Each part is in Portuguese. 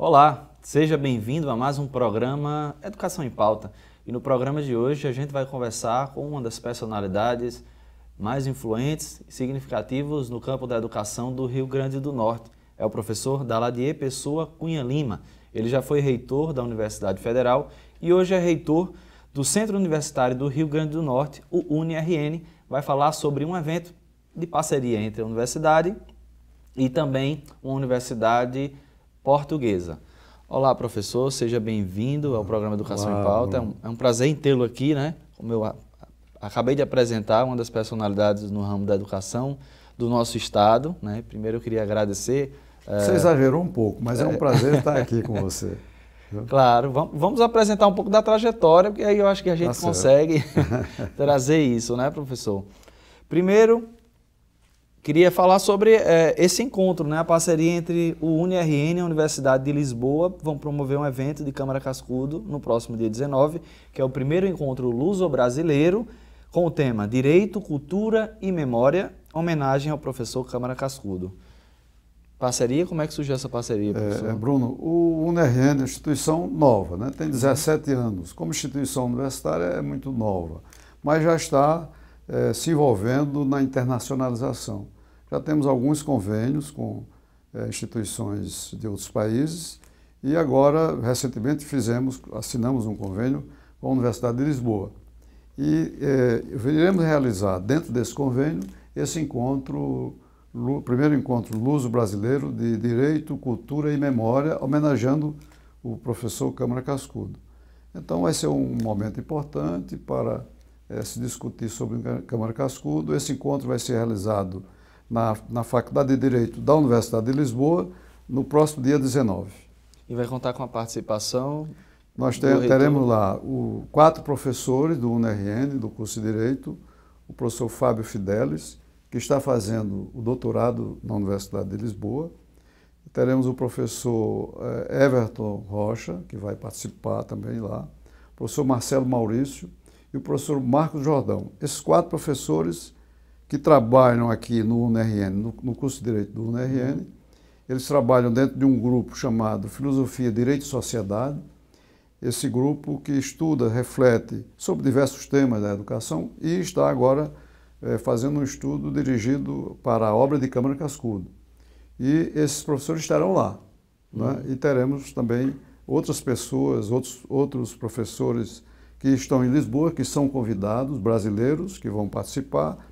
Olá, seja bem-vindo a mais um programa Educação em Pauta. E no programa de hoje a gente vai conversar com uma das personalidades mais influentes e significativos no campo da educação do Rio Grande do Norte. É o professor Daladier Pessoa Cunha Lima. Ele já foi reitor da Universidade Federal e hoje é reitor do Centro Universitário do Rio Grande do Norte, o UniRN. Vai falar sobre um evento de parceria entre a universidade e também uma universidade portuguesa. Olá, professor, seja bem-vindo ao programa Educação em Pauta. É um prazer em tê-lo aqui, né? Como eu acabei de apresentar, uma das personalidades no ramo da educação do nosso estado, né? Primeiro eu queria agradecer. Você exagerou um pouco, mas é um prazer estar aqui com você. Claro, vamos apresentar um pouco da trajetória, porque aí eu acho que a gente consegue trazer isso, né, professor? Primeiro, queria falar sobre esse encontro, né? A parceria entre o UniRN e a Universidade de Lisboa vão promover um evento de Câmara Cascudo no próximo dia 19, que é o primeiro encontro luso-brasileiro com o tema Direito, Cultura e Memória, homenagem ao professor Câmara Cascudo. Parceria, como é que surgiu essa parceria, professor? Bruno, o UniRN é uma instituição nova, né? Tem 17 anos. Como instituição universitária é muito nova, mas já está se envolvendo na internacionalização. Já temos alguns convênios com instituições de outros países e agora, recentemente, assinamos um convênio com a Universidade de Lisboa. E iremos realizar, dentro desse convênio, esse encontro, o primeiro encontro luso-brasileiro de Direito, Cultura e Memória, homenageando o professor Câmara Cascudo. Então vai ser um momento importante para se discutir sobre Câmara Cascudo. Esse encontro vai ser realizado na Faculdade de Direito da Universidade de Lisboa no próximo dia 19. E vai contar com a participação? Nós teremos lá 4 professores do UniRN, do curso de Direito, o professor Fábio Fidelis, que está fazendo o doutorado na Universidade de Lisboa. Teremos o professor Everton Rocha, que vai participar também lá, o professor Marcelo Maurício e o professor Marcos Jordão. Esses 4 professores que trabalham aqui no UniRN, no curso de Direito do UniRN, eles trabalham dentro de um grupo chamado Filosofia, Direito e Sociedade. Esse grupo que estuda, reflete sobre diversos temas da educação e está agora fazendo um estudo dirigido para a obra de Câmara Cascudo. E esses professores estarão lá. Né? E teremos também outras pessoas, outros professores que estão em Lisboa, que são convidados, brasileiros, que vão participar,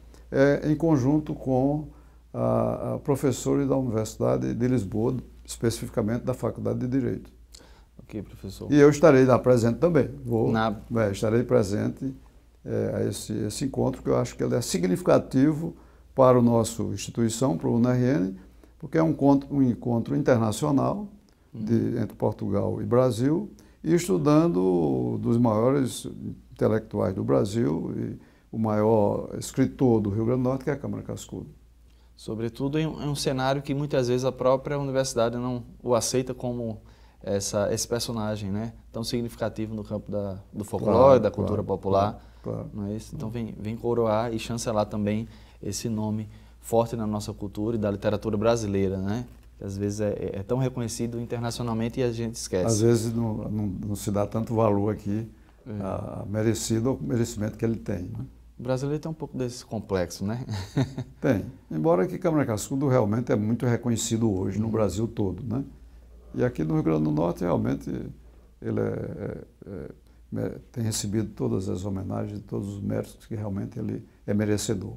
em conjunto com a professores da Universidade de Lisboa, especificamente da Faculdade de Direito. Ok, professor. E eu estarei lá presente também. Estarei presente a esse encontro, que eu acho que ele é significativo para a nossa instituição, para o UniRN, porque é um encontro internacional entre Portugal e Brasil, e estudando dos maiores intelectuais do Brasil e o maior escritor do Rio Grande do Norte, que é a Câmara Cascudo. Sobretudo em um cenário que muitas vezes a própria universidade não o aceita como esse personagem, né? Tão significativo no campo do folclore, da cultura popular. Claro. Não é isso? Então vem coroar e chancelar também esse nome forte na nossa cultura e da literatura brasileira, né? Que às vezes é tão reconhecido internacionalmente e a gente esquece. Às vezes não se dá tanto valor aqui ao merecimento que ele tem. Né? O brasileiro tem um pouco desse complexo, né? Tem. Embora que Câmara Cascudo realmente é muito reconhecido hoje no Brasil todo, né? E aqui no Rio Grande do Norte, realmente, ele tem recebido todas as homenagens, todos os méritos que realmente ele é merecedor.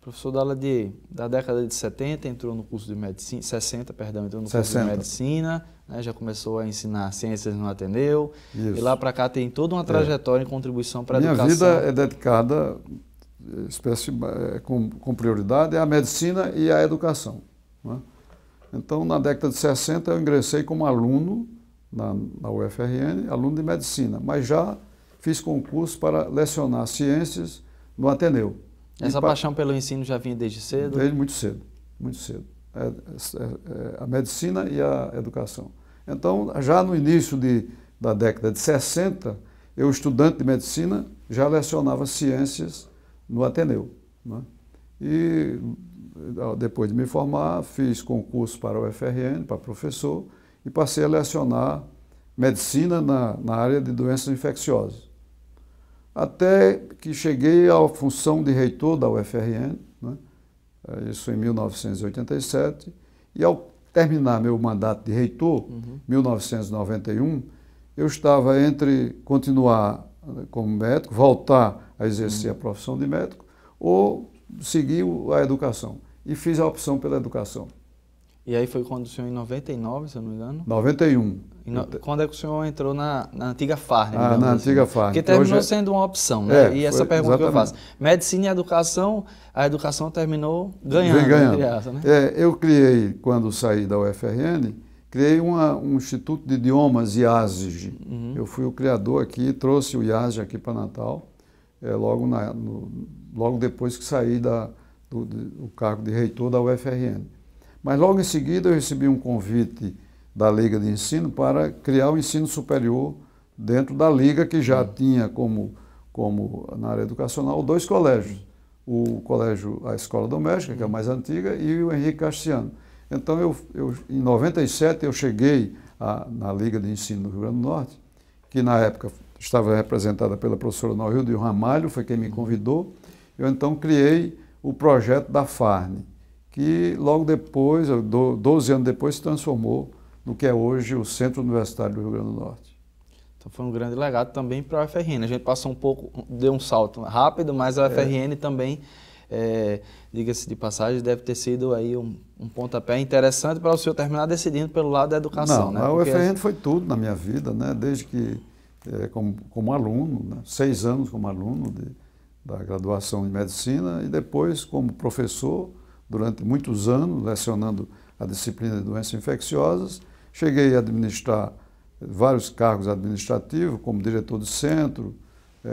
Professor Daladier, da década de 70 entrou no curso de medicina, 60, perdão, entrou no curso de medicina, né, já começou a ensinar ciências no Ateneu, Isso. E lá para cá tem toda uma trajetória em contribuição para a educação. Minha vida é dedicada, com prioridade, à medicina e à educação. Né? Então, na década de 60, eu ingressei como aluno na UFRN, aluno de medicina, mas já fiz concurso para lecionar ciências no Ateneu. Essa paixão pelo ensino já vinha desde cedo? Desde muito cedo, muito cedo. A medicina e a educação. Então, já no início da década de 60, eu, estudante de medicina, já lecionava ciências no Ateneu. Né? E depois de me formar, fiz concurso para o UFRN, para professor, e passei a lecionar medicina na área de doenças infecciosas. Até que cheguei à função de reitor da UFRN, né? Isso em 1987, e ao terminar meu mandato de reitor, 1991, eu estava entre continuar como médico, voltar a exercer a profissão de médico, ou seguir a educação. E fiz a opção pela educação. E aí foi quando o senhor, em 99, se eu não me engano? 91. Quando é que o senhor entrou na antiga Farne? Na antiga assim? Farne. Porque terminou sendo uma opção, né? E essa pergunta que eu faço. Medicina e educação, a educação terminou ganhando. Ganhando. Né? Eu criei, quando saí da UFRN, criei um Instituto de Idiomas, IASG. Eu fui o criador aqui, trouxe o IASG aqui para Natal, logo depois que saí do cargo de reitor da UFRN. Mas logo em seguida eu recebi um convite da Liga de Ensino para criar o ensino superior dentro da Liga, que já tinha como na área educacional 2 colégios. O colégio, a Escola Doméstica, que é a mais antiga, e o Henrique Castiano. Então, em 97, eu cheguei na Liga de Ensino do Rio Grande do Norte, que na época estava representada pela professora Noilde Ramalho, foi quem me convidou. Eu então criei o projeto da Farne, que logo depois, 12 anos depois, se transformou no que é hoje o Centro Universitário do Rio Grande do Norte. Então foi um grande legado também para a UFRN. A gente passou um pouco, deu um salto rápido, mas a UFRN também, diga-se de passagem, deve ter sido aí um pontapé interessante para o senhor terminar decidindo pelo lado da educação. Não, né? A UFRN foi tudo na minha vida, né? Desde que, como aluno, né? 6 anos como aluno da graduação em medicina e depois como professor, durante muitos anos, lecionando a disciplina de doenças infecciosas. Cheguei a administrar vários cargos administrativos, como diretor do centro,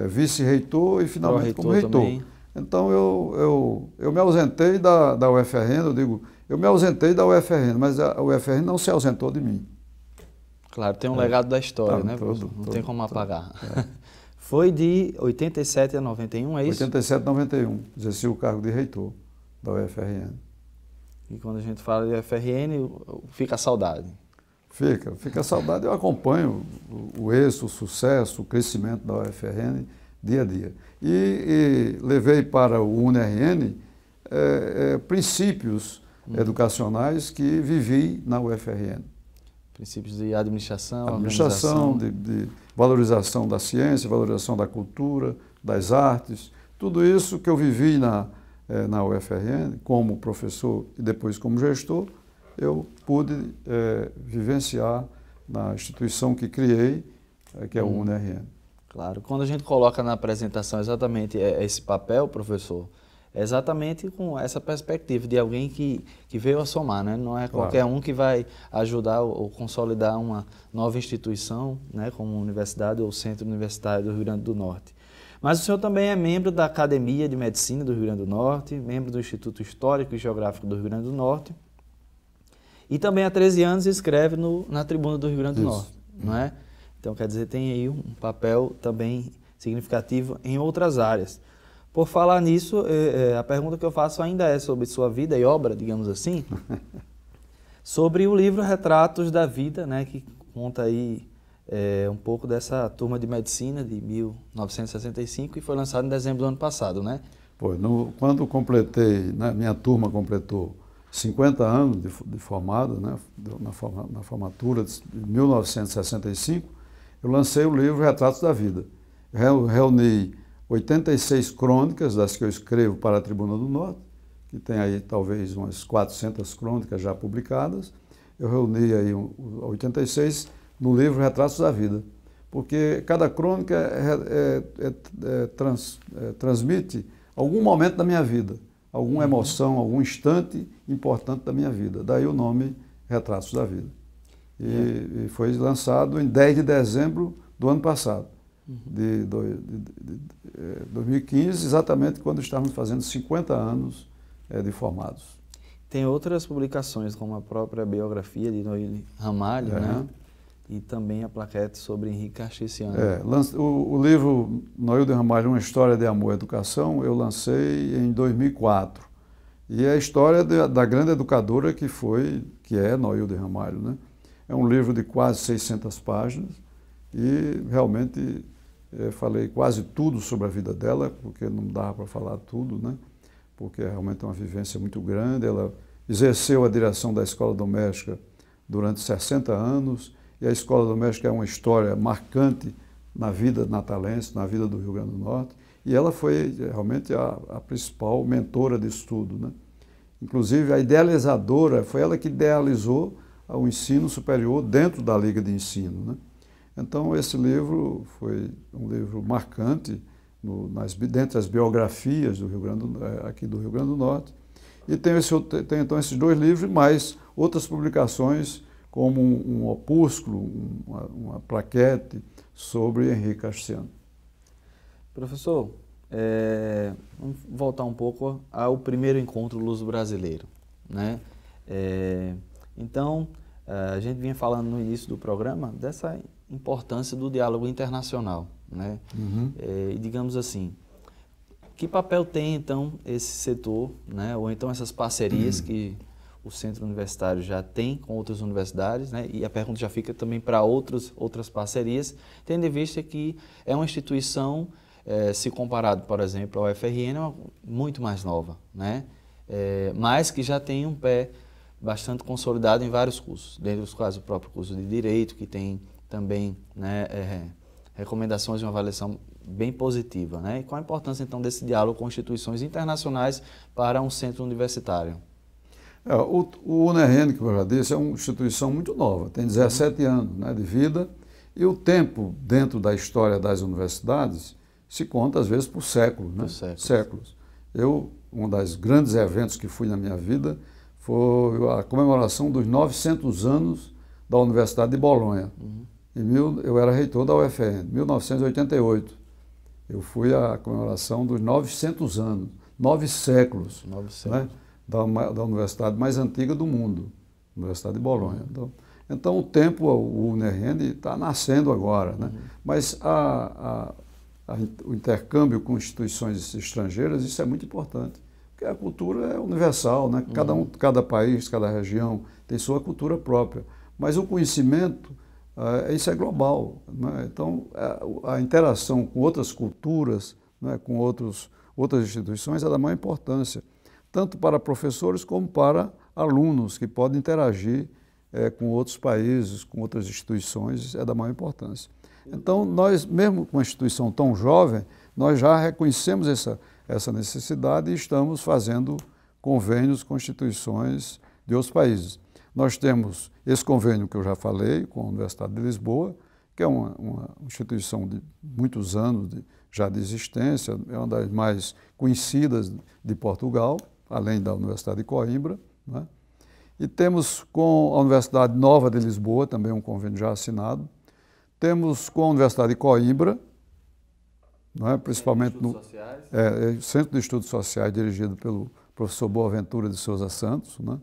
vice-reitor e finalmente como reitor. Também. Então eu me ausentei da UFRN, eu me ausentei da UFRN, mas a UFRN não se ausentou de mim. Claro, tem um legado da história, né? Não tem como apagar. Foi de 87 a 91, é isso? 87 a 91, exerci o cargo de reitor da UFRN. E quando a gente fala de UFRN, fica a saudade. Fica a saudade. Eu acompanho o êxito, o sucesso, o crescimento da UFRN dia a dia. E levei para o UNRN princípios educacionais que vivi na UFRN. Princípios de administração, de valorização da ciência, valorização da cultura, das artes, tudo isso que eu vivi na UFRN, como professor e depois como gestor, eu pude vivenciar na instituição que criei, que é o UNRN. Claro, quando a gente coloca na apresentação exatamente esse papel, professor, é exatamente com essa perspectiva de alguém que veio a somar, né? Não é qualquer um que vai ajudar ou consolidar uma nova instituição, né? Como a universidade ou o Centro Universitário do Rio Grande do Norte. Mas o senhor também é membro da Academia de Medicina do Rio Grande do Norte, membro do Instituto Histórico e Geográfico do Rio Grande do Norte, e também há 13 anos escreve na Tribuna do Rio Grande do Norte, não é? Então, quer dizer, tem aí um papel também significativo em outras áreas. Por falar nisso, a pergunta que eu faço ainda é sobre sua vida e obra, digamos assim, sobre o livro Retratos da Vida, né, que conta aí um pouco dessa turma de medicina de 1965 e foi lançado em dezembro do ano passado, né? Quando completei, né, minha turma completou 50 anos de formada, né, na formatura de 1965, eu lancei o livro Retratos da Vida. Reuni 86 crônicas, das que eu escrevo para a Tribuna do Norte, que tem aí talvez umas 400 crônicas já publicadas. Eu reuni aí 86 no livro Retratos da Vida, porque cada crônica transmite algum momento da minha vida, alguma emoção, algum instante importante da minha vida. Daí o nome Retratos da Vida. E foi lançado em 10 de dezembro do ano passado, de 2015, exatamente quando estávamos fazendo 50 anos de formados. Tem outras publicações, como a própria biografia de Noilde Ramalho, né? E também a plaquete sobre Henrique Castiano. O livro Noilde Ramalho, Uma História de Amor e Educação, eu lancei em 2004. E é a história da grande educadora que é Noilde Ramalho, né? É um livro de quase 600 páginas e realmente falei quase tudo sobre a vida dela, porque não dava para falar tudo, né? Porque é realmente uma vivência muito grande. Ela exerceu a direção da escola doméstica durante 60 anos, e a escola doméstica é uma história marcante na vida natalense, na vida do Rio Grande do Norte, e ela foi realmente a principal mentora disso tudo, né? Inclusive, a idealizadora, foi ela que idealizou o ensino superior dentro da Liga de Ensino, né? Então, esse livro foi um livro marcante dentre as biografias do aqui do Rio Grande do Norte. E tem então esses 2 livros, mais outras publicações, como um opúsculo, uma plaquete sobre Henrique Castiano. Professor, vamos voltar um pouco ao primeiro encontro luso-brasileiro, né? Então, a gente vinha falando no início do programa dessa importância do diálogo internacional, né? E digamos assim, que papel tem então esse setor, né? Ou então essas parcerias que o Centro Universitário já tem com outras universidades, né? E a pergunta já fica também para outras parcerias, tendo em vista que é uma instituição, se comparado, por exemplo, ao UFRN, é muito mais nova, né? Mas que já tem um pé bastante consolidado em vários cursos, dentre os quais o próprio curso de Direito, que tem também, né, recomendações de uma avaliação bem positiva, né? E qual a importância, então, desse diálogo com instituições internacionais para um centro universitário? O UNRN, que eu já disse, é uma instituição muito nova, tem 17 anos, né, de vida, e o tempo dentro da história das universidades se conta, às vezes, por séculos, né? Séculos. Um dos grandes eventos que fui na minha vida foi a comemoração dos 900 anos da Universidade de Bolonha. Eu era reitor da UFRN, em 1988. Eu fui à comemoração dos 900 anos, 9 séculos, né, da universidade mais antiga do mundo, Universidade de Bolonha. Então o tempo, o UNRN está nascendo agora, né? Mas o intercâmbio com instituições estrangeiras, isso é muito importante, porque a cultura é universal, né? Cada país, cada região tem sua cultura própria, mas o conhecimento, isso é global, né? Então, a interação com outras culturas, né, com outras instituições é da maior importância, tanto para professores como para alunos que podem interagir com outros países, com outras instituições, é da maior importância. Então, nós, mesmo com uma instituição tão jovem, nós já reconhecemos essa necessidade e estamos fazendo convênios com instituições de outros países. Nós temos esse convênio que eu já falei com a Universidade de Lisboa, que é uma instituição de muitos anos já de existência, é uma das mais conhecidas de Portugal, além da Universidade de Coimbra, né? E temos com a Universidade Nova de Lisboa, também um convênio já assinado. Temos com a Universidade de Coimbra, né? Principalmente no Centro de Estudos Sociais, dirigido pelo professor Boaventura de Souza Santos, né?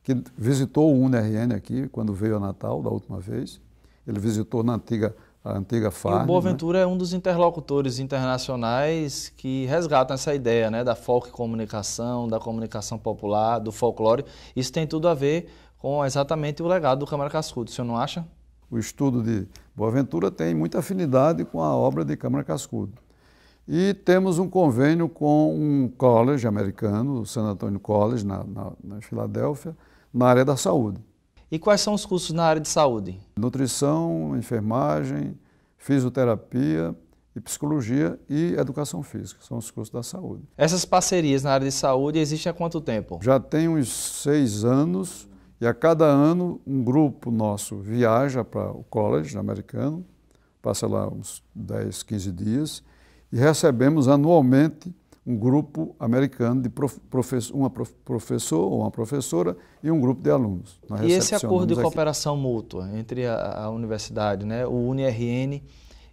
Que visitou o UNRN aqui quando veio a Natal, da última vez. Ele visitou a antiga FARN. E o Boaventura, né, é um dos interlocutores internacionais que resgatam essa ideia, né, da folccomunicação, da comunicação popular, do folclore. Isso tem tudo a ver com exatamente o legado do Câmara Cascudo, o senhor não acha? O estudo de Boaventura tem muita afinidade com a obra de Câmara Cascudo. E temos um convênio com um college americano, o San Antonio College, na Filadélfia, na área da saúde. E quais são os cursos na área de saúde? Nutrição, enfermagem, fisioterapia e psicologia e educação física, são os cursos da saúde. Essas parcerias na área de saúde existem há quanto tempo? Já tem uns 6 anos e a cada ano um grupo nosso viaja para o college americano, passa lá uns 10, 15 dias e recebemos anualmente um grupo americano de professor ou uma professora e um grupo de alunos. E esse acordo de cooperação mútua entre a universidade, né, o UNRN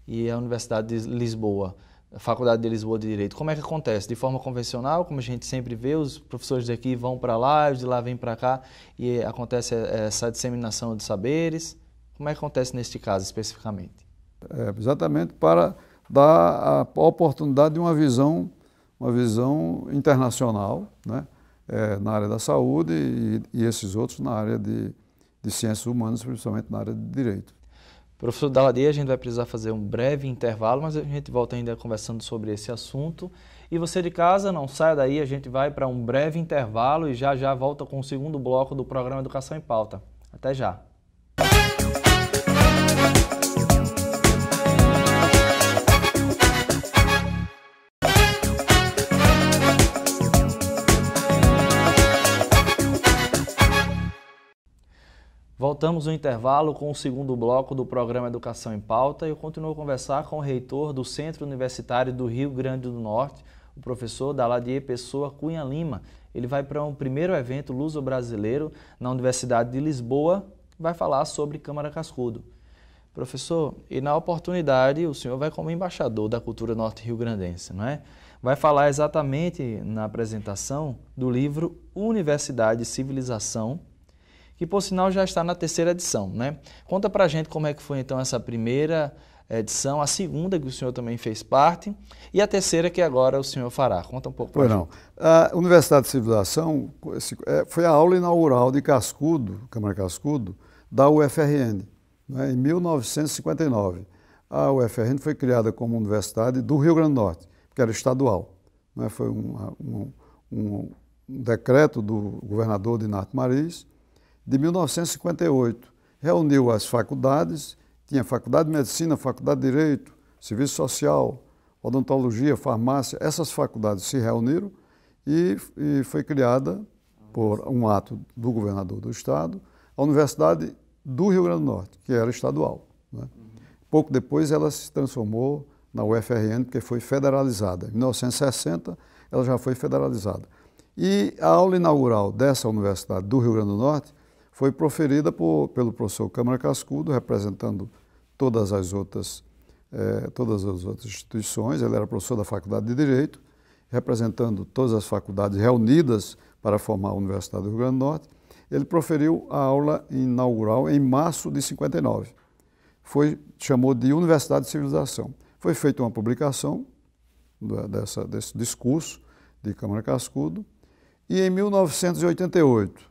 e a Universidade de Lisboa, a Faculdade de Lisboa de Direito, como é que acontece? De forma convencional, como a gente sempre vê, os professores daqui vão para lá, os de lá vêm para cá e acontece essa disseminação de saberes. Como é que acontece neste caso especificamente? Exatamente para dar a oportunidade de uma visão internacional, né, na área da saúde e esses outros na área de de ciências humanas, principalmente na área de direito. Professor Daladi, a gente vai precisar fazer um breve intervalo, mas a gente volta ainda conversando sobre esse assunto. E você de casa, não saia daí, a gente vai para um breve intervalo e já já volta com o segundo bloco do programa Educação em Pauta. Até já! Voltamos no intervalo com o segundo bloco do programa Educação em Pauta e eu continuo a conversar com o reitor do Centro Universitário do Rio Grande do Norte, o professor Daladi Pessoa Cunha Lima. Ele vai para um primeiro evento luso-brasileiro na Universidade de Lisboa, vai falar sobre Câmara Cascudo. Professor, e na oportunidade o senhor vai como embaixador da cultura norte-rio-grandense, não é? Vai falar exatamente na apresentação do livro Universidade e Civilização, que por sinal já está na terceira edição, né? Conta pra gente como é que foi então essa primeira edição, a segunda que o senhor também fez parte e a terceira que agora o senhor fará. Conta um pouco pra gente. Não. A Universidade de Civilização foi a aula inaugural de Cascudo, Câmara Cascudo, da UFRN, né, em 1959. A UFRN foi criada como universidade do Rio Grande do Norte, que era estadual, né? Foi um decreto do governador Dinato Mariz, de 1958, reuniu as faculdades, tinha Faculdade de Medicina, Faculdade de Direito, Serviço Social, Odontologia, Farmácia, essas faculdades se reuniram e foi criada, por um ato do governador do estado, a Universidade do Rio Grande do Norte, que era estadual, né? Pouco depois ela se transformou na UFRN, porque foi federalizada. Em 1960 ela já foi federalizada. E a aula inaugural dessa Universidade do Rio Grande do Norte foi proferida pelo professor Câmara Cascudo, representando todas as outras instituições. Ele era professor da Faculdade de Direito, representando todas as faculdades reunidas para formar a Universidade do Rio Grande do Norte. Ele proferiu a aula inaugural em março de 59. Chamou de Universidade de Civilização. Foi feita uma publicação desse discurso de Câmara Cascudo e em 1988,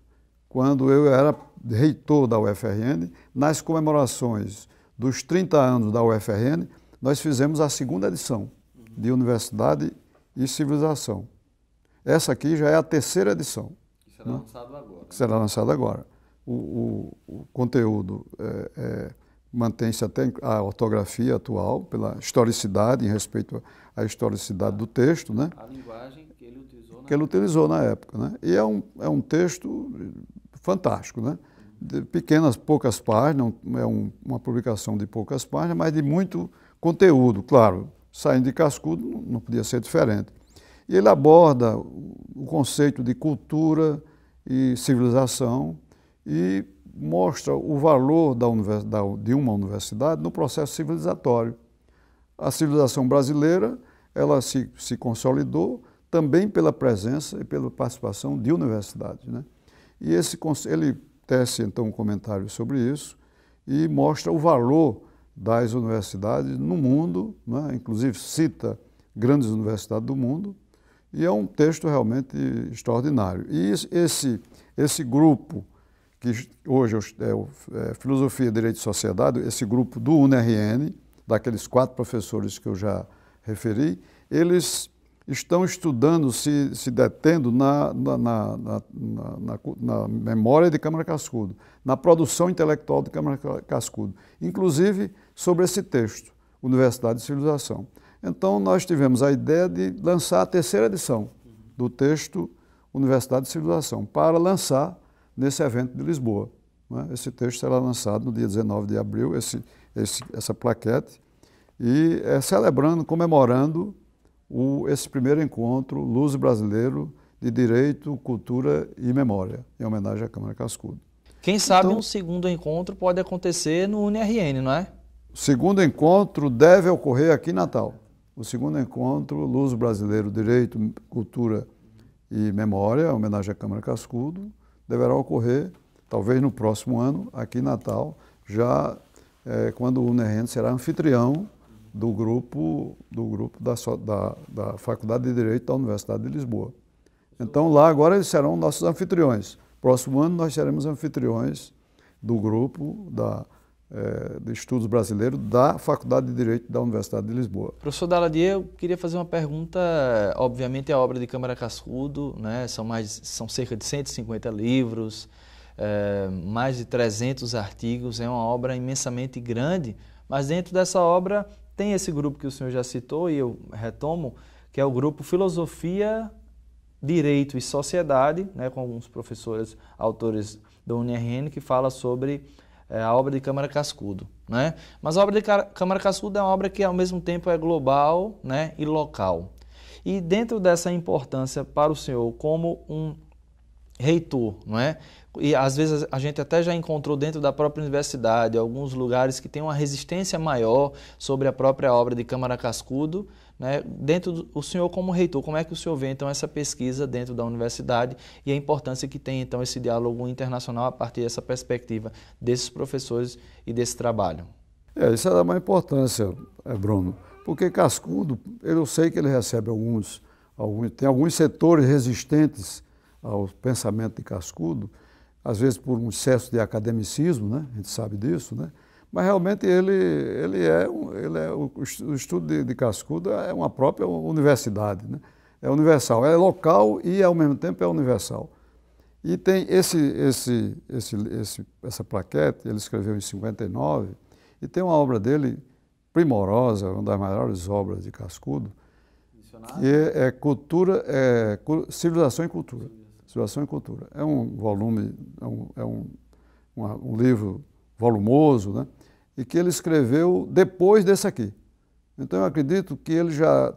quando eu era reitor da UFRN, nas comemorações dos 30 anos da UFRN, nós fizemos a segunda edição de Universidade e Civilização. Essa aqui já é a terceira edição. Que será lançado agora. Que será lançada agora. O conteúdo mantém-se até a ortografia atual, pela historicidade, em respeito à historicidade do texto, né? A linguagem que ele utilizou na época. Né? E é um texto fantástico, né? De poucas páginas, uma publicação de poucas páginas, mas de muito conteúdo, claro, saindo de Cascudo não podia ser diferente. E ele aborda o conceito de cultura e civilização e mostra o valor de uma universidade no processo civilizatório. A civilização brasileira, ela se consolidou também pela presença e pela participação de universidades, né? E ele tece, então, um comentário sobre isso e mostra o valor das universidades no mundo, né? Inclusive cita grandes universidades do mundo, e é um texto realmente extraordinário. E esse grupo, que hoje é Filosofia, Direito e Sociedade, esse grupo do UNRN, daqueles 4 professores que eu já referi, eles estão estudando, se detendo na memória de Câmara Cascudo, na produção intelectual de Câmara Cascudo, inclusive sobre esse texto, Universidade de Civilização. Então, nós tivemos a ideia de lançar a terceira edição do texto Universidade de Civilização, para lançar nesse evento de Lisboa, né? Esse texto será lançado no dia 19 de abril, essa plaquete, e celebrando, comemorando esse primeiro encontro luso-brasileiro de Direito, Cultura e Memória, em homenagem à Câmara Cascudo. Quem sabe um segundo encontro pode acontecer no UNRN, não é? O segundo encontro deve ocorrer aqui em Natal. O segundo encontro luso-brasileiro, Direito, Cultura e Memória, em homenagem à Câmara Cascudo, deverá ocorrer, talvez no próximo ano, aqui em Natal, já quando o UNRN será anfitrião do grupo da Faculdade de Direito da Universidade de Lisboa. Então, lá agora eles serão nossos anfitriões. Próximo ano nós seremos anfitriões do grupo de estudos brasileiros da Faculdade de Direito da Universidade de Lisboa. Professor Daladier, eu queria fazer uma pergunta, obviamente a obra de Câmara Cascudo, né, são cerca de 150 livros, mais de 300 artigos, é uma obra imensamente grande, mas dentro dessa obra tem esse grupo que o senhor já citou e eu retomo, que é o grupo Filosofia, Direito e Sociedade, né, com alguns professores, autores da UniRN, que fala sobre a obra de Câmara Cascudo, né? Mas a obra de Câmara Cascudo é uma obra que ao mesmo tempo é global, né, e local. E dentro dessa importância para o senhor como um reitor, não é? E às vezes a gente até já encontrou dentro da própria universidade alguns lugares que têm uma resistência maior sobre a própria obra de Câmara Cascudo, né? O senhor como reitor, como é que o senhor vê então essa pesquisa dentro da universidade e a importância que tem então esse diálogo internacional a partir dessa perspectiva desses professores e desse trabalho? Isso é da maior importância, Bruno, porque Cascudo, eu sei que ele recebe tem alguns setores resistentes ao pensamento de Cascudo, às vezes por um excesso de academicismo, né? A gente sabe disso, né? Mas realmente o estudo de Cascudo é uma própria universidade, né? É universal, é local e ao mesmo tempo é universal. E tem essa plaquete, ele escreveu em 59, e tem uma obra dele primorosa, uma das maiores obras de Cascudo, que é Civilização e Cultura. Civilização e Cultura. É um volume, um livro volumoso, né? E que ele escreveu depois desse aqui. Então eu acredito que ele já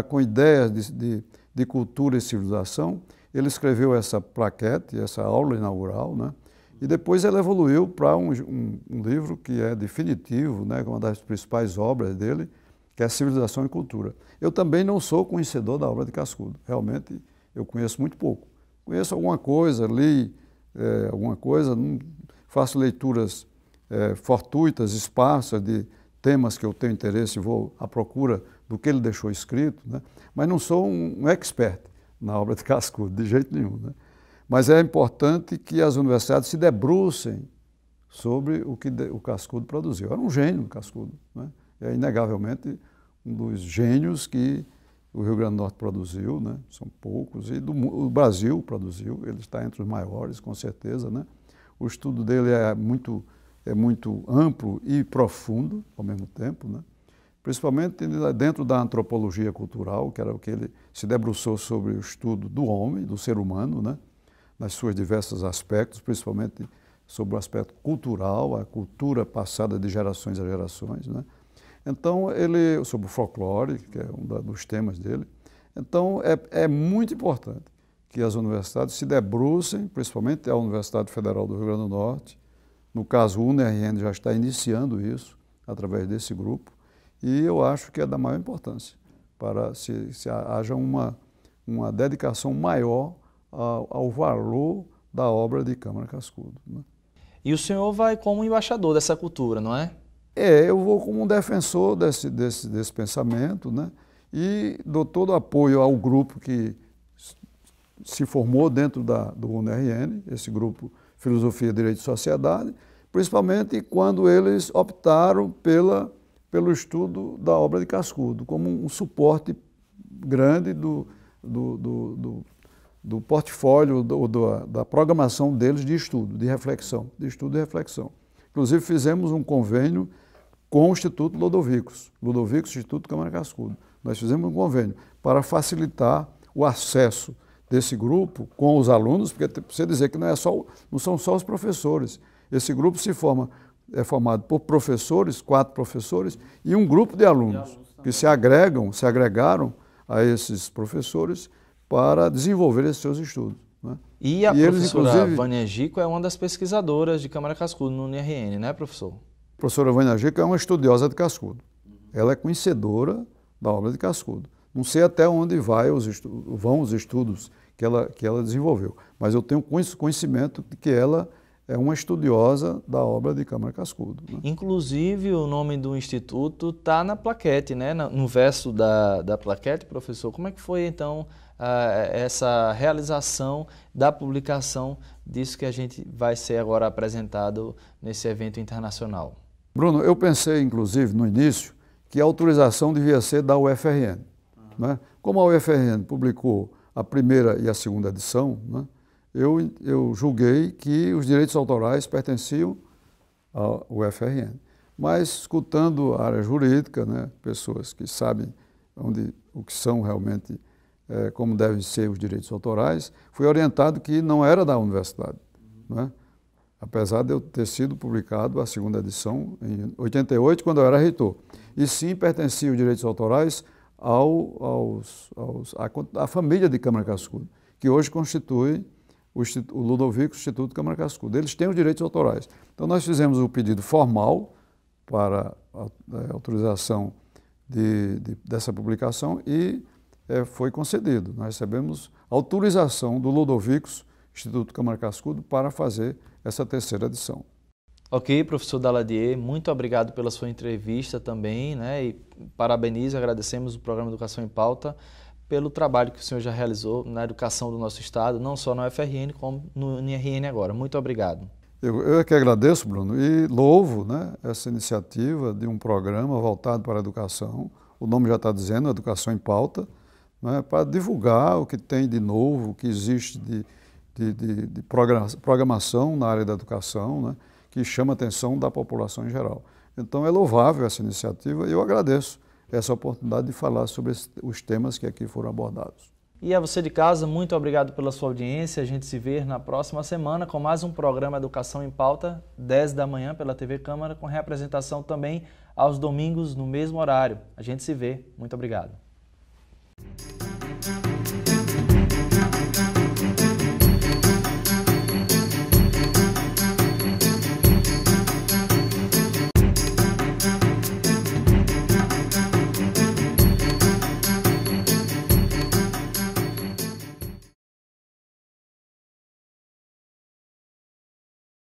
com ideias de cultura e civilização, ele escreveu essa plaquete, essa aula inaugural, né? E depois ele evoluiu para um livro que é definitivo, né? Uma das principais obras dele, que é Civilização e Cultura. Eu também não sou conhecedor da obra de Cascudo, realmente eu conheço muito pouco. Conheço alguma coisa, li alguma coisa, faço leituras fortuitas, esparsas de temas que eu tenho interesse e vou à procura do que ele deixou escrito, né? Mas não sou um expert na obra de Cascudo, de jeito nenhum, né? Mas é importante que as universidades se debrucem sobre o que o Cascudo produziu. Era um gênio o Cascudo, né? É inegavelmente um dos gênios que o Rio Grande do Norte produziu, né? São poucos, e o Brasil produziu, ele está entre os maiores, com certeza, né? O estudo dele é muito amplo e profundo ao mesmo tempo, né? Principalmente dentro da antropologia cultural, que era o que ele se debruçou sobre o estudo do homem, do ser humano, né? Nas suas diversos aspectos, principalmente sobre o aspecto cultural, a cultura passada de gerações a gerações, né? Então, sobre o folclore, que é um dos temas dele. Então, é muito importante que as universidades se debrucem, principalmente a Universidade Federal do Rio Grande do Norte. No caso, o UniRN já está iniciando isso, através desse grupo, e eu acho que é da maior importância, para se haja uma dedicação maior ao valor da obra de Câmara Cascudo, né? E o senhor vai como embaixador dessa cultura, não é? Eu vou como um defensor desse pensamento, né? E dou todo apoio ao grupo que se formou dentro do UniRN, esse grupo Filosofia, Direito e Sociedade, principalmente quando eles optaram pelo estudo da obra de Cascudo, como um suporte grande do portfólio, da programação deles de estudo, de estudo e reflexão. Inclusive fizemos um convênio com o Instituto Ludovicus Instituto Câmara Cascudo. Nós fizemos um convênio para facilitar o acesso desse grupo com os alunos, porque precisa dizer que não são só os professores. Esse grupo é formado por professores, 4 professores, e um grupo de alunos que se agregaram a esses professores para desenvolver esses seus estudos, né? E a professora Vânia Gico é uma das pesquisadoras de Câmara Cascudo no UniRN, né, professor? A professora Vânia Gico é uma estudiosa de Cascudo. Ela é conhecedora da obra de Cascudo. Não sei até onde vão os estudos que ela desenvolveu, mas eu tenho conhecimento de que ela é uma estudiosa da obra de Câmara Cascudo, né? Inclusive, o nome do instituto está na plaquete, né? No verso da plaquete, professor. Como é que foi, então, essa realização da publicação disso que a gente vai ser agora apresentado nesse evento internacional? Bruno, eu pensei, inclusive, no início, que a autorização devia ser da UFRN, né? Como a UFRN publicou a primeira e a segunda edição, né, eu julguei que os direitos autorais pertenciam ao UFRN. Mas, escutando a área jurídica, né, pessoas que sabem o que são realmente, como devem ser os direitos autorais, fui orientado que não era da universidade, né? Apesar de eu ter sido publicado a segunda edição em 88, quando eu era reitor. E sim pertenciam os direitos autorais à família de Câmara Cascudo, que hoje constitui o Ludovicus Instituto Câmara Cascudo. Eles têm os direitos autorais. Então nós fizemos o pedido formal para a autorização dessa publicação e foi concedido. Nós recebemos autorização do Ludovicus Instituto Câmara Cascudo para fazer essa terceira edição. Ok, professor Daladier, muito obrigado pela sua entrevista também, né? E parabenizo, agradecemos o programa Educação em Pauta pelo trabalho que o senhor já realizou na educação do nosso estado, não só na UFRN, como no NRN agora. Muito obrigado. Eu é que agradeço, Bruno, e louvo, né, essa iniciativa de um programa voltado para a educação. O nome já está dizendo, Educação em Pauta, né, para divulgar o que tem de novo, o que existe de programação na área da educação, né, que chama a atenção da população em geral. Então é louvável essa iniciativa e eu agradeço essa oportunidade de falar sobre os temas que aqui foram abordados. E a você de casa, muito obrigado pela sua audiência. A gente se vê na próxima semana com mais um programa Educação em Pauta, 10 da manhã pela TV Câmara, com reapresentação também aos domingos no mesmo horário. A gente se vê. Muito obrigado.